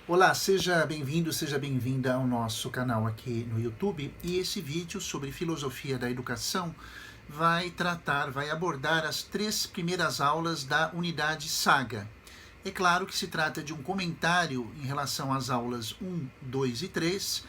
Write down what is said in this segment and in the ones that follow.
Olá, seja bem-vindo, seja bem-vinda ao nosso canal aqui no YouTube. E esse vídeo sobre filosofia da educação vai abordar as 3 primeiras aulas da unidade Saga. É claro que se trata de um comentário em relação às aulas 1, 2 e 3.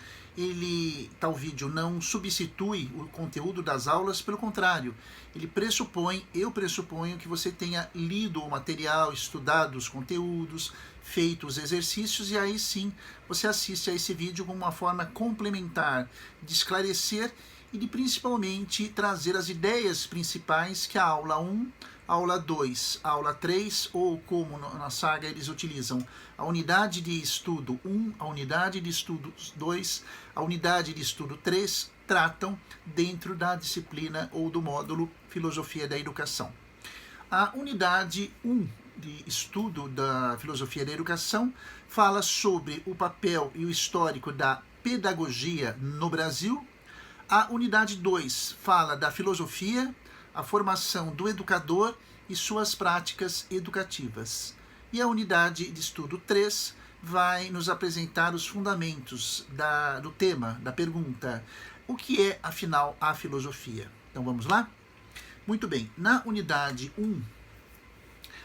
Tal vídeo não substitui o conteúdo das aulas, pelo contrário, eu pressuponho que você tenha lido o material, estudado os conteúdos, feito os exercícios, e aí sim você assiste a esse vídeo como uma forma complementar de esclarecer e de principalmente trazer as ideias principais que a aula 1, aula 2, aula 3, ou como na saga eles utilizam a unidade de estudo 1, a unidade de estudo 2, a unidade de estudo 3, tratam dentro da disciplina ou do módulo Filosofia da Educação. A unidade 1 de estudo da Filosofia da Educação fala sobre o papel e o histórico da pedagogia no Brasil. A unidade 2 fala da filosofia, a formação do educador e suas práticas educativas. E a unidade de estudo 3 vai nos apresentar os fundamentos do tema, da pergunta: o que é, afinal, a filosofia? Então vamos lá? Muito bem, na unidade 1,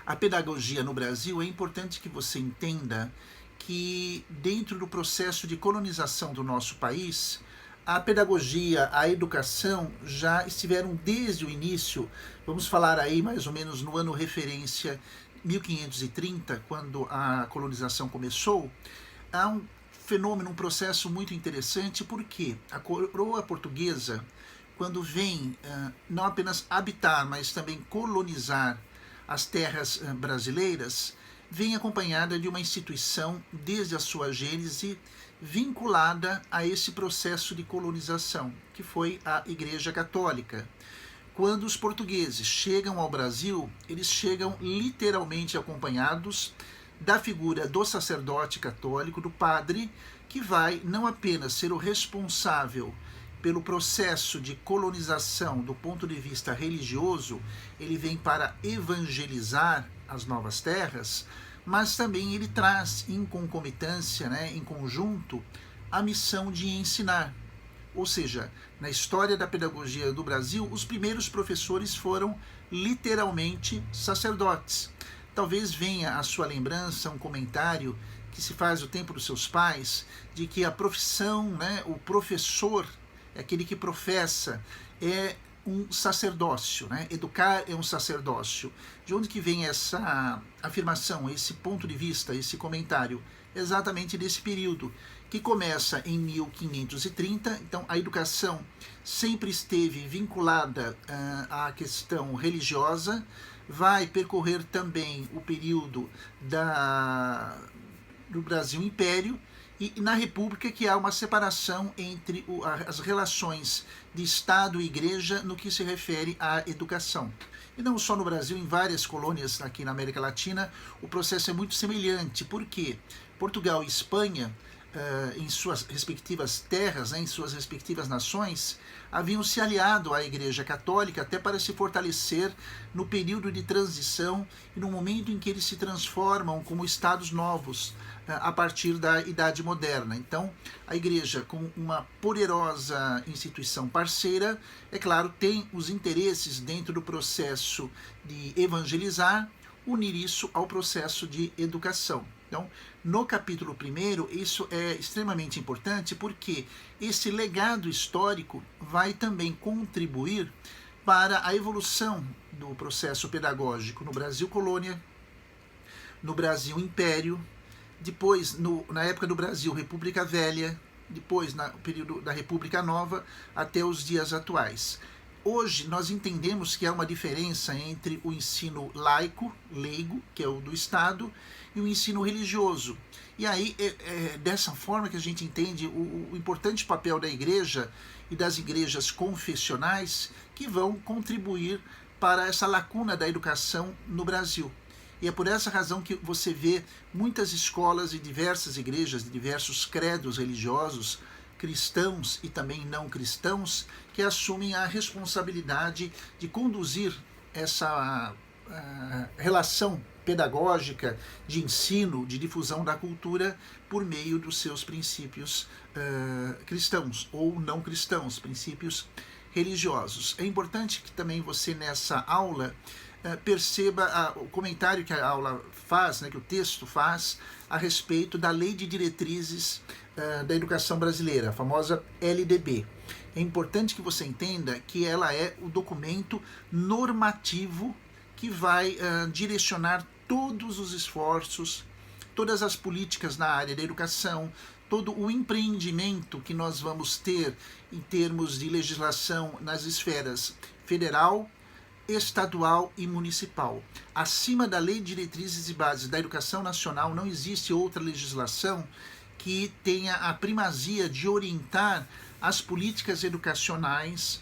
a pedagogia no Brasil, é importante que você entenda que dentro do processo de colonização do nosso país, a pedagogia, a educação já estiveram desde o início, vamos falar aí mais ou menos no ano referência 1530, quando a colonização começou. Há um fenômeno, um processo muito interessante, porque a coroa portuguesa, quando vem não apenas habitar, mas também colonizar as terras brasileiras, vem acompanhada de uma instituição, desde a sua gênese, vinculada a esse processo de colonização, que foi a Igreja Católica. Quando os portugueses chegam ao Brasil, eles chegam literalmente acompanhados da figura do sacerdote católico, do padre, que vai não apenas ser o responsável pelo processo de colonização do ponto de vista religioso, ele vem para evangelizar as novas terras, mas também ele traz em concomitância, em conjunto, a missão de ensinar. Ou seja, na história da pedagogia do Brasil, os primeiros professores foram literalmente sacerdotes. Talvez venha à sua lembrança um comentário que se faz do tempo dos seus pais, de que a profissão, o professor, aquele que professa, é um sacerdócio, Educar é um sacerdócio. De onde que vem essa afirmação, esse ponto de vista, esse comentário? Exatamente desse período, que começa em 1530, então a educação sempre esteve vinculada à questão religiosa, vai percorrer também o período do Brasil Império, e na República, que há uma separação entre as relações de Estado e Igreja no que se refere à educação. E não só no Brasil, em várias colônias aqui na América Latina, o processo é muito semelhante. Por quê? Portugal e Espanha, em suas respectivas terras, em suas respectivas nações, haviam se aliado à Igreja Católica até para se fortalecer no período de transição e no momento em que eles se transformam como estados novos a partir da Idade Moderna. Então, a Igreja, como uma poderosa instituição parceira, é claro, tem os interesses dentro do processo de evangelizar, unir isso ao processo de educação. Então, no capítulo 1, isso é extremamente importante, porque esse legado histórico vai também contribuir para a evolução do processo pedagógico no Brasil Colônia, no Brasil Império, depois, na época do Brasil República Velha, depois no período da República Nova, até os dias atuais. Hoje nós entendemos que há uma diferença entre o ensino laico, leigo, que é o do Estado, e o ensino religioso. E aí é dessa forma que a gente entende o importante papel da igreja e das igrejas confessionais, que vão contribuir para essa lacuna da educação no Brasil. E é por essa razão que você vê muitas escolas e diversas igrejas de diversos credos religiosos, cristãos e também não cristãos, que assumem a responsabilidade de conduzir essa relação pedagógica, de ensino, de difusão da cultura por meio dos seus princípios cristãos ou não cristãos, princípios religiosos. É importante que também você nessa aula perceba o comentário que a aula faz, né, que o texto faz a respeito da Lei de Diretrizes da Educação Brasileira, a famosa LDB. É importante que você entenda que ela é o documento normativo que vai direcionar todos os esforços, todas as políticas na área da educação, todo o empreendimento que nós vamos ter em termos de legislação nas esferas federal, estadual e municipal. Acima da Lei de Diretrizes e Bases da Educação Nacional não existe outra legislação que tenha a primazia de orientar as políticas educacionais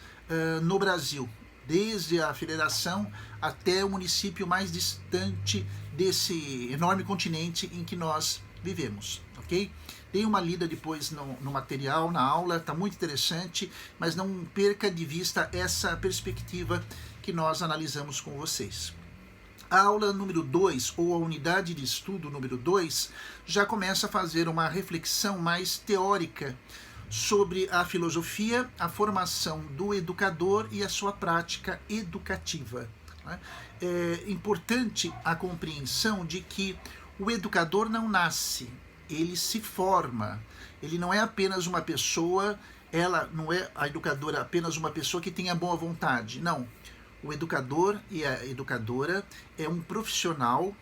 no Brasil, desde a federação até o município mais distante desse enorme continente em que nós vivemos, ok? Dê uma lida depois no material, na aula, está muito interessante, mas não perca de vista essa perspectiva que nós analisamos com vocês. A aula número 2, ou a unidade de estudo número 2, já começa a fazer uma reflexão mais teórica sobre a filosofia, a formação do educador e a sua prática educativa. É importante a compreensão de que o educador não nasce, ele se forma. Ele não é apenas uma pessoa, ela não é a educadora apenas uma pessoa que tenha boa vontade, não. O educador e a educadora é um profissional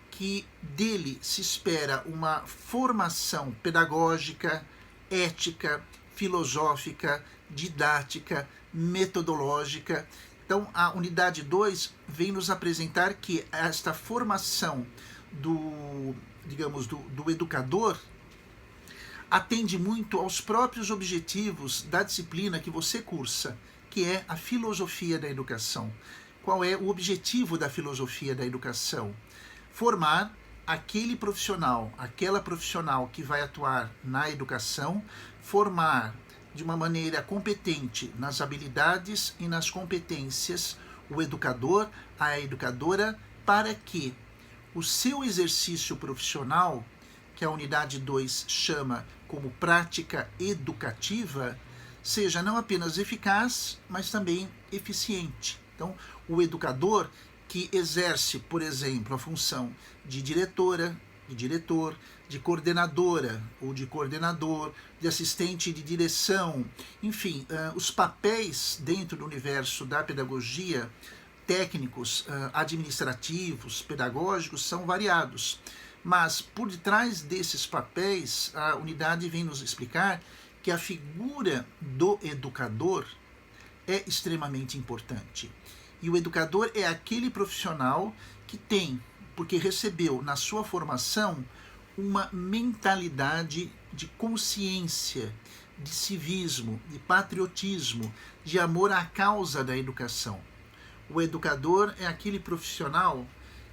que dele se espera uma formação pedagógica, ética, filosófica, didática, metodológica. Então, a unidade 2 vem nos apresentar que esta formação do educador atende muito aos próprios objetivos da disciplina que você cursa, que é a filosofia da educação. Qual é o objetivo da filosofia da educação? Formar aquele profissional, aquela profissional que vai atuar na educação, formar de uma maneira competente nas habilidades e nas competências o educador, a educadora, para que o seu exercício profissional, que a unidade 2 chama como prática educativa, seja não apenas eficaz, mas também eficiente. Então, o educador que exerce, por exemplo, a função de diretora, de diretor, de coordenadora ou de coordenador, de assistente de direção, enfim, os papéis dentro do universo da pedagogia, técnicos, administrativos, pedagógicos, são variados. Mas, por detrás desses papéis, a unidade vem nos explicar que a figura do educador é extremamente importante. E o educador é aquele profissional que tem, porque recebeu na sua formação, uma mentalidade de consciência, de civismo, de patriotismo, de amor à causa da educação. O educador é aquele profissional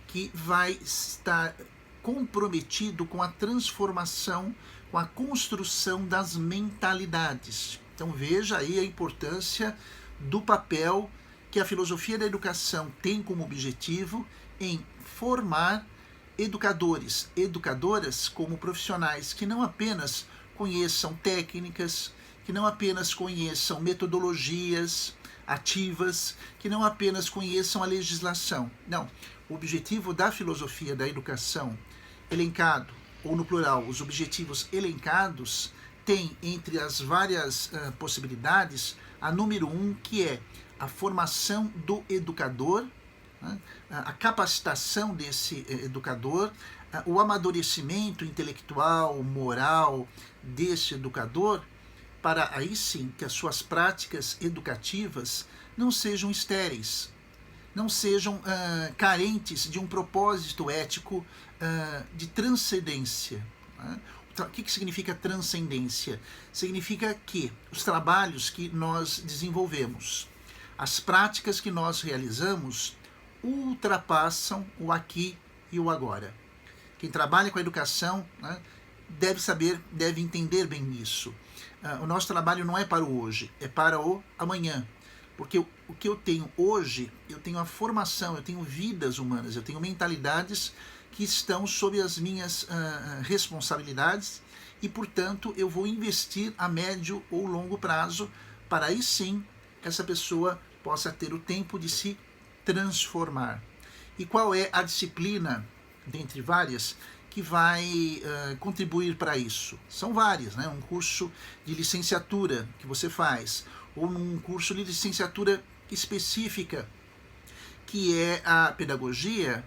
que vai estar comprometido com a transformação, com a construção das mentalidades. Então veja aí a importância do papel que a filosofia da educação tem como objetivo em formar educadores, educadoras como profissionais que não apenas conheçam técnicas, que não apenas conheçam metodologias ativas, que não apenas conheçam a legislação. Não, o objetivo da filosofia da educação elencado, ou no plural, os objetivos elencados, tem entre as várias possibilidades a número 1, que é a formação do educador, né, a capacitação desse educador, o amadurecimento intelectual, moral desse educador, para aí sim que as suas práticas educativas não sejam estéreis, não sejam carentes de um propósito ético de transcendência. Né? O que significa transcendência? Significa que os trabalhos que nós desenvolvemos, as práticas que nós realizamos, ultrapassam o aqui e o agora. Quem trabalha com a educação, né, deve saber, deve entender bem isso. O nosso trabalho não é para o hoje, é para o amanhã. Porque o que eu tenho hoje, eu tenho a formação, eu tenho vidas humanas, eu tenho mentalidades que estão sob as minhas responsabilidades e, portanto, eu vou investir a médio ou longo prazo para aí sim essa pessoa possa ter o tempo de se transformar. E qual é a disciplina, dentre várias, que vai contribuir para isso? São várias, né? Um curso de licenciatura que você faz, ou num curso de licenciatura específica, que é a pedagogia,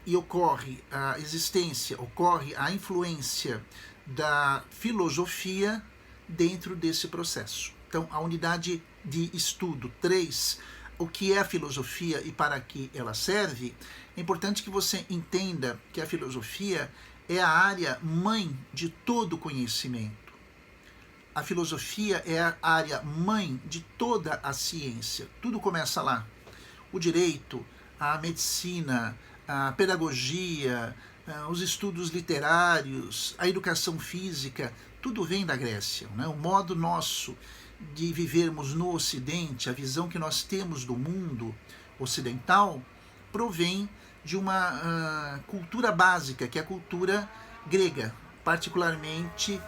e ocorre a existência, ocorre a influência da filosofia dentro desse processo. Então, a unidade de estudo 3, o que é a filosofia e para que ela serve, é importante que você entenda que a filosofia é a área mãe de todo conhecimento. A filosofia é a área mãe de toda a ciência. Tudo começa lá. O direito, a medicina, a pedagogia, os estudos literários, a educação física, tudo vem da Grécia, né? O modo nosso de vivermos no Ocidente, a visão que nós temos do mundo ocidental, provém de uma cultura básica, que é a cultura grega. Particularmente,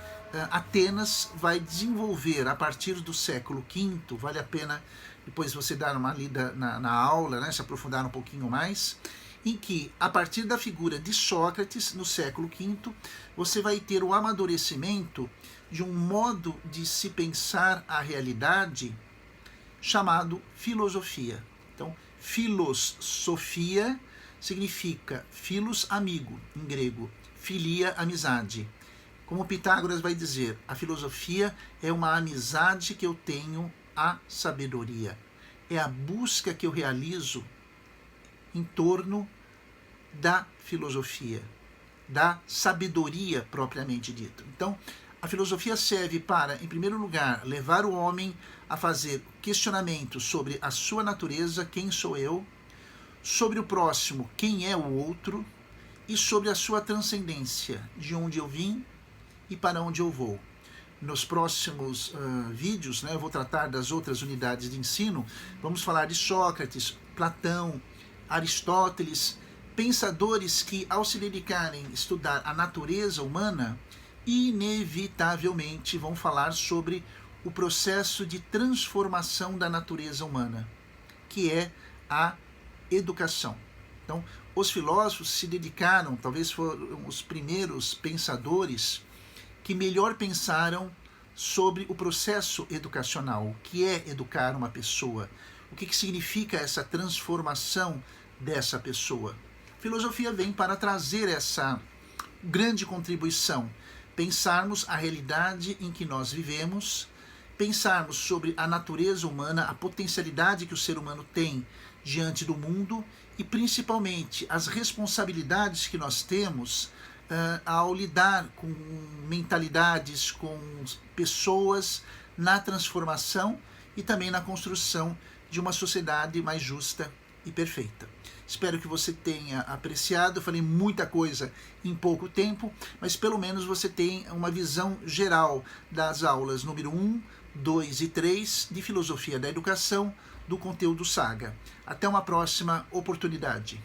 Atenas vai desenvolver, a partir do século V, vale a pena depois você dar uma lida na aula, né, se aprofundar um pouquinho mais, em que, a partir da figura de Sócrates, no século V, você vai ter o amadurecimento de um modo de se pensar a realidade chamado filosofia. Então, filosofia significa philos, amigo, em grego, filia, amizade. Como Pitágoras vai dizer, a filosofia é uma amizade que eu tenho à sabedoria. É a busca que eu realizo em torno da filosofia, da sabedoria propriamente dita. Então, a filosofia serve para, em primeiro lugar, levar o homem a fazer questionamentos sobre a sua natureza, quem sou eu, sobre o próximo, quem é o outro, e sobre a sua transcendência, de onde eu vim e para onde eu vou. Nos próximos vídeos, né, eu vou tratar das outras unidades de ensino, vamos falar de Sócrates, Platão, Aristóteles, pensadores que, ao se dedicarem a estudar a natureza humana, inevitavelmente vão falar sobre o processo de transformação da natureza humana, que é a educação. Então, os filósofos se dedicaram, talvez foram os primeiros pensadores que melhor pensaram sobre o processo educacional, o que é educar uma pessoa, o que significa essa transformação dessa pessoa. A filosofia vem para trazer essa grande contribuição, pensarmos a realidade em que nós vivemos, pensarmos sobre a natureza humana, a potencialidade que o ser humano tem diante do mundo e, principalmente, as responsabilidades que nós temos ao lidar com mentalidades, com pessoas na transformação e também na construção de uma sociedade mais justa e perfeita. Espero que você tenha apreciado. Eu falei muita coisa em pouco tempo, mas pelo menos você tem uma visão geral das aulas número 1, 2 e 3 de Filosofia da Educação do conteúdo Saga. Até uma próxima oportunidade.